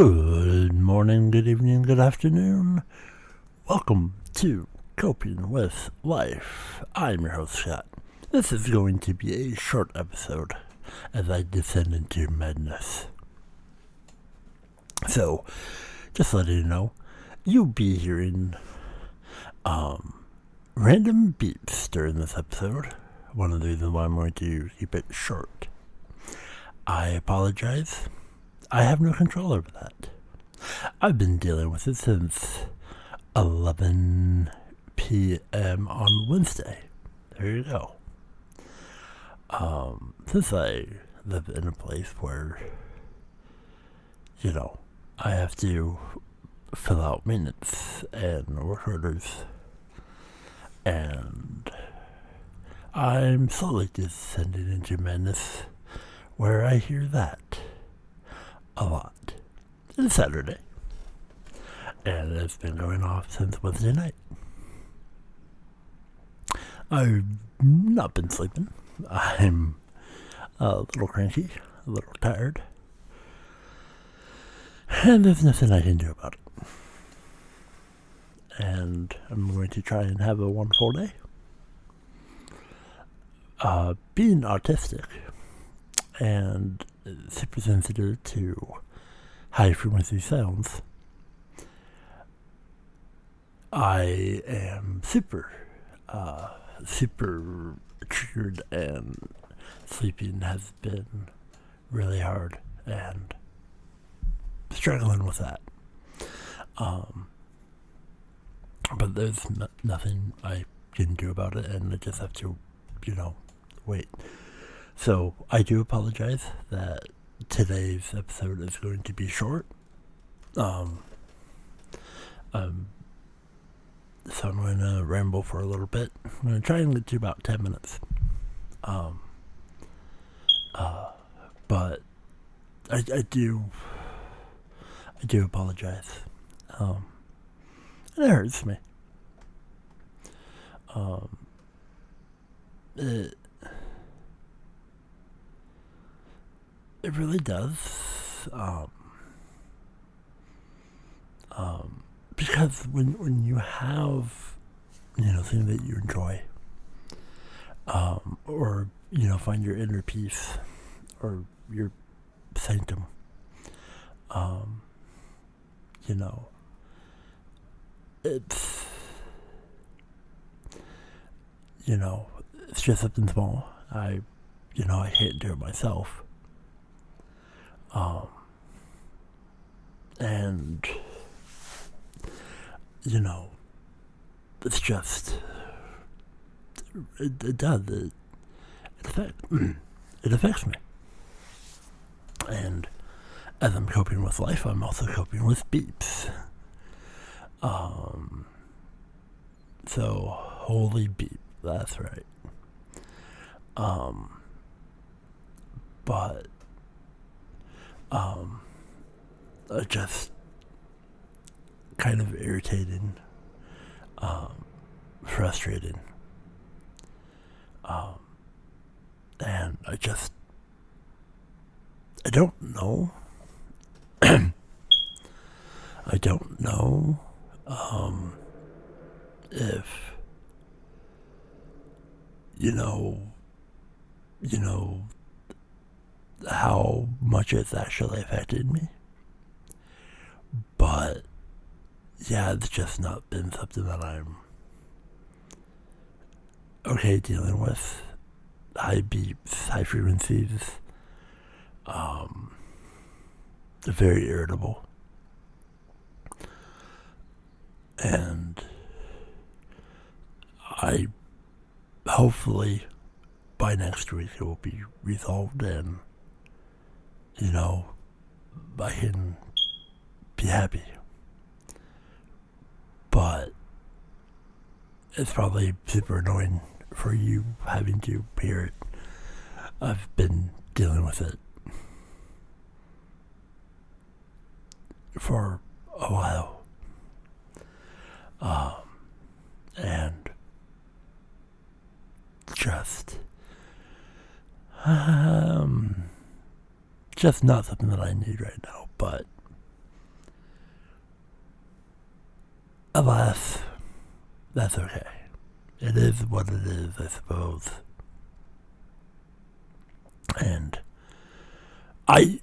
Good morning, good evening, good afternoon. Welcome to Coping with Life. I'm your host, Scott. This is going to be a short episode as I descend into madness. So, just letting you know, you'll be hearing random beeps during this episode. One of the reasons why I'm going to keep it short. I apologize. I have no control over that. I've been dealing with it since 11 p.m. on Wednesday. There you go. Since I live in a place where, I have to fill out minutes and work orders, and I'm slowly descending into madness where I hear that a lot. It's Saturday, and it's been going off since Wednesday night. I've not been sleeping. I'm a little cranky, a little tired, and there's nothing I can do about it. And I'm going to try and have a wonderful day. Being autistic and super sensitive to high frequency sounds, I am super triggered, and sleeping has been really hard and struggling with that. But there's nothing I can do about it, and I just have to, wait. So I do apologize that today's episode is going to be short. So I'm going to ramble for a little bit. I'm going to try and get to about 10 minutes. But I do apologize. And it hurts me. It really does. Because when you have, things that you enjoy, or, find your inner peace, or your sanctum, it's just something small. I can't do it myself. And, it's just, it does, it affects me. And as I'm coping with life, I'm also coping with beeps. So, holy beep, that's right. But, just kind of irritating, frustrating, and I don't know. I don't know if how much it's actually affected me, but yeah, it's just not been something that I'm okay dealing with. High beeps, high frequencies, very irritable, and I hopefully by next week it will be resolved, and I can be happy. But it's probably super annoying for you having to hear it. I've been dealing with it for a while. And just not something that I need right now, but alas, that's okay. It is what it is, I suppose. And I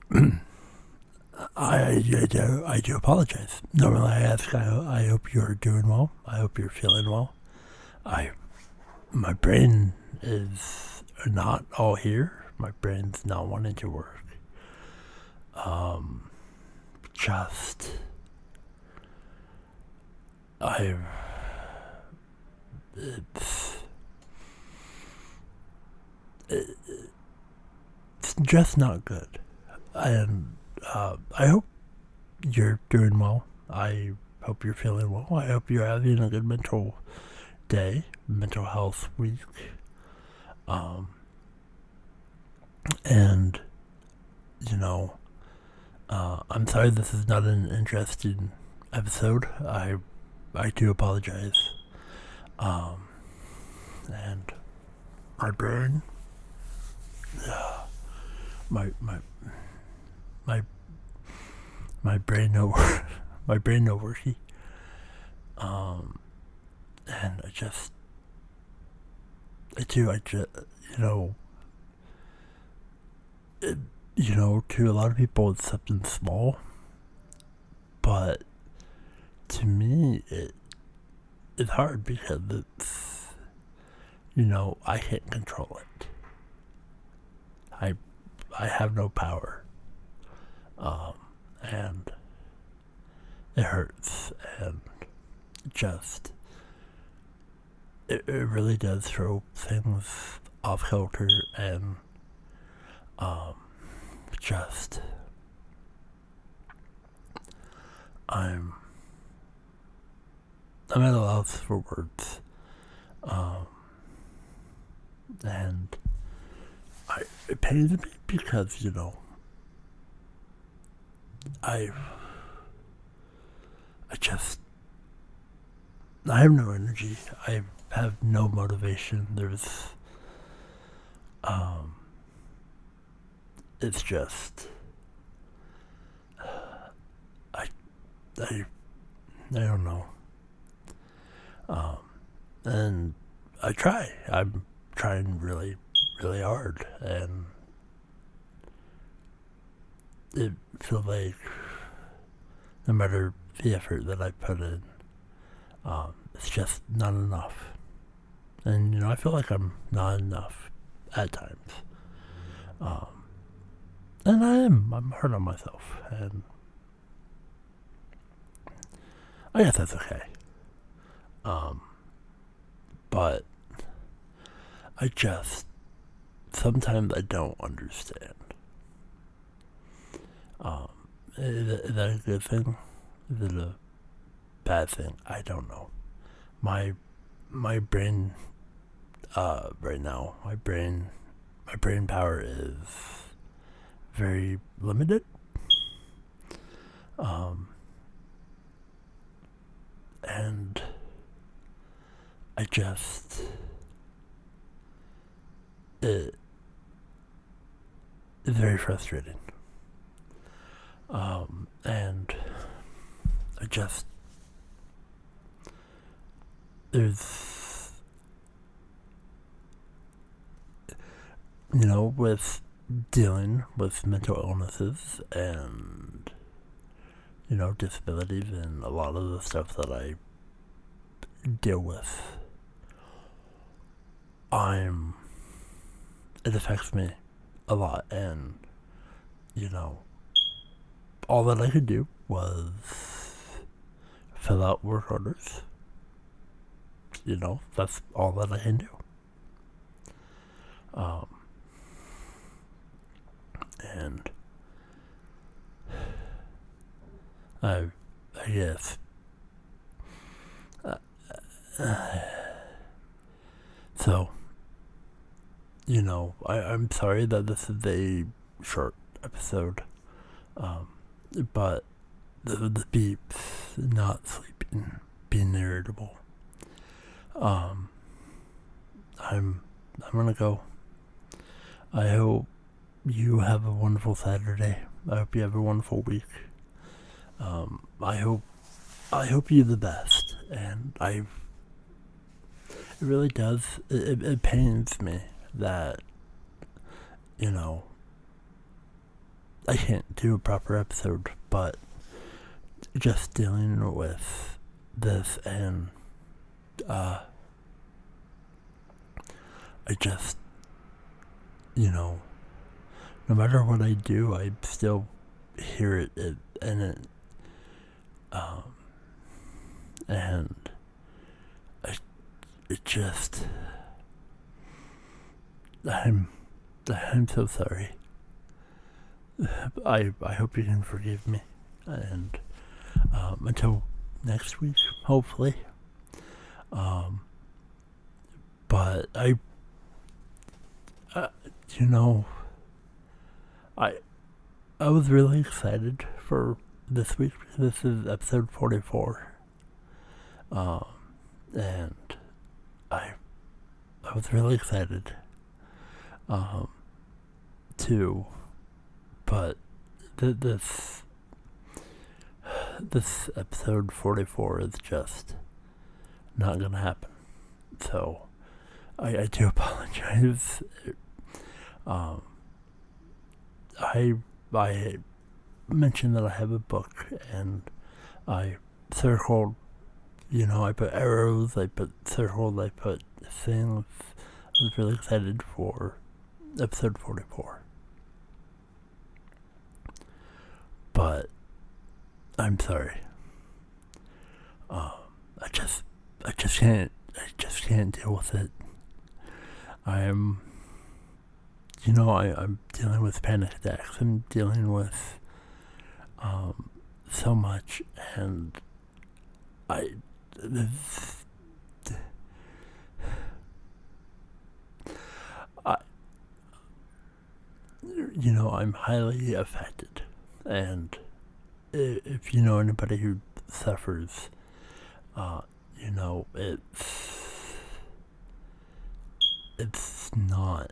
I do apologize. Normally I ask, I hope you're doing well. I hope you're feeling well. My brain is not all here. My brain's not wanting to work. Just, it's just not good. And I hope you're doing well. I hope you're feeling well. I hope you're having a good mental mental health week. And, I'm sorry this is not an interesting episode. I do apologize. And my brain, my brain no my brain no worky. And I just to a lot of people it's something small, but to me it's hard because it's, I can't control it. I have no power. And it hurts, and just it really does throw things off kilter, and just I'm at a loss for words, and it pains me because I have no energy. I have no motivation. It's just, I don't know. And I'm trying really, really hard, and it feels like no matter the effort that I put in, it's just not enough. And, I feel like I'm not enough at times. And I'm hard on myself, and I guess that's okay. But sometimes I don't understand. Is that a good thing? Is it a bad thing? I don't know. My brain, right now, my brain power is very limited. And it's very frustrating. And there's, with dealing with mental illnesses and, disabilities and a lot of the stuff that I deal with, it affects me a lot, and, all that I could do was fill out work orders. That's all that I can do. And I guess so, I'm sorry that this is a short episode, but the beeps, not sleeping, being irritable, I'm gonna go. I hope you have a wonderful Saturday. I hope you have a wonderful week. I hope you the best, and it really does, it pains me that, I can't do a proper episode, but just dealing with this, and I just, no matter what I do, I still hear it, and it just, I'm so sorry. I hope you can forgive me, and until next week, hopefully. But I was really excited for this week. This is episode 44, and I was really excited too, but this episode 44 is just not gonna happen. So I do apologize. I mentioned that I have a book, and I circled, I put arrows, I put circled, I put things. I was really excited for episode 44. But I'm sorry. I just can't deal with it. I'm dealing with panic attacks. I'm dealing with so much, and I'm highly affected, and if you know anybody who suffers, it's not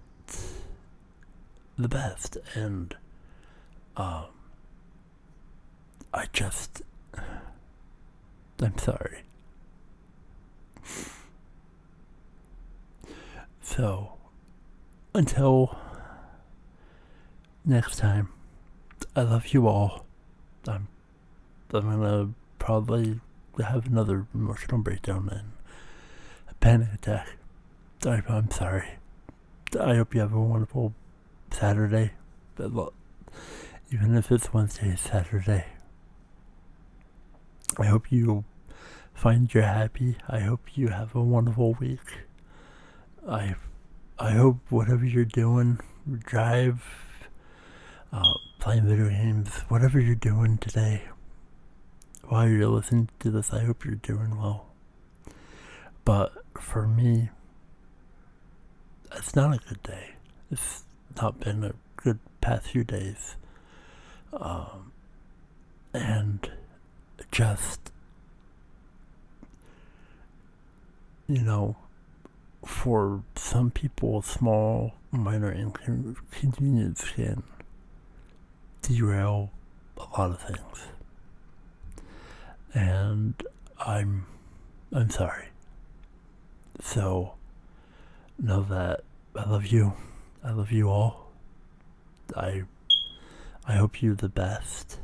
the best, and I'm sorry. So until next time, I love you all. I'm gonna probably have another emotional breakdown and a panic attack. I'm sorry. I hope you have a wonderful Saturday. Even if it's Wednesday, Saturday. I hope you find you're happy. I hope you have a wonderful week. I hope whatever you're doing, drive, playing video games, whatever you're doing today, while you're listening to this, I hope you're doing well. But for me, it's not a good day. It's not been a good past few days. And just, for some people, small, minor inconvenience can derail a lot of things. And I'm sorry. So know that I love you. I love you all. I hope you're the best.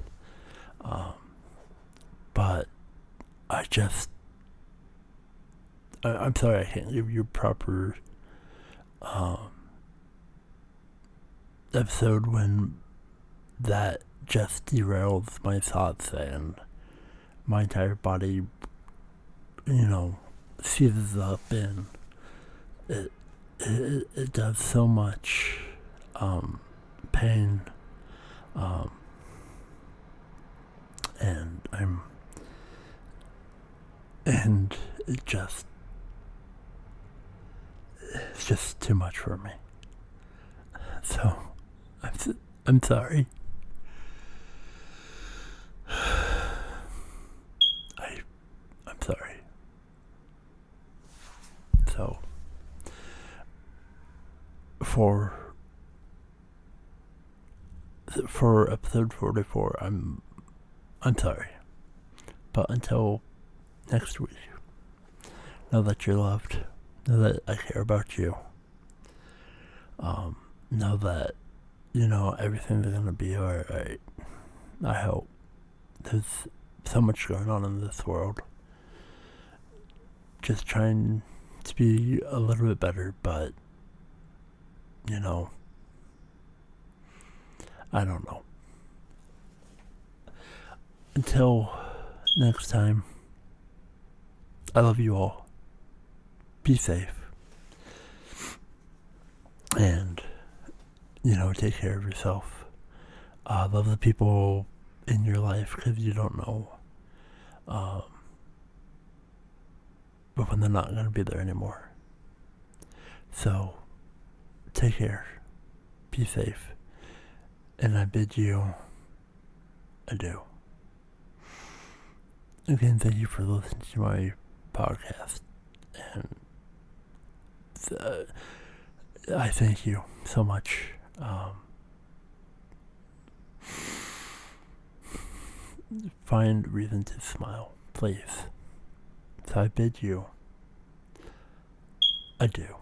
But I'm sorry I can't give you a proper episode when that just derails my thoughts, and my entire body, seizes up, and it does so much pain, and it's just too much for me. So I'm sorry. I'm sorry. So for episode 44, I'm sorry. But until next week, Know that you're loved. Know that I care about you. Know that, everything's gonna be alright. I hope. There's so much going on in this world. Just trying to be a little bit better, but, I don't know. Until next time, I love you all. Be safe. And, take care of yourself. Love the people in your life, because you don't know. But when they're not going to be there anymore. So, take care. Be safe. And I bid you adieu. Again, thank you for listening to my podcast. And I thank you so much. Find reason to smile, please. So I bid you adieu.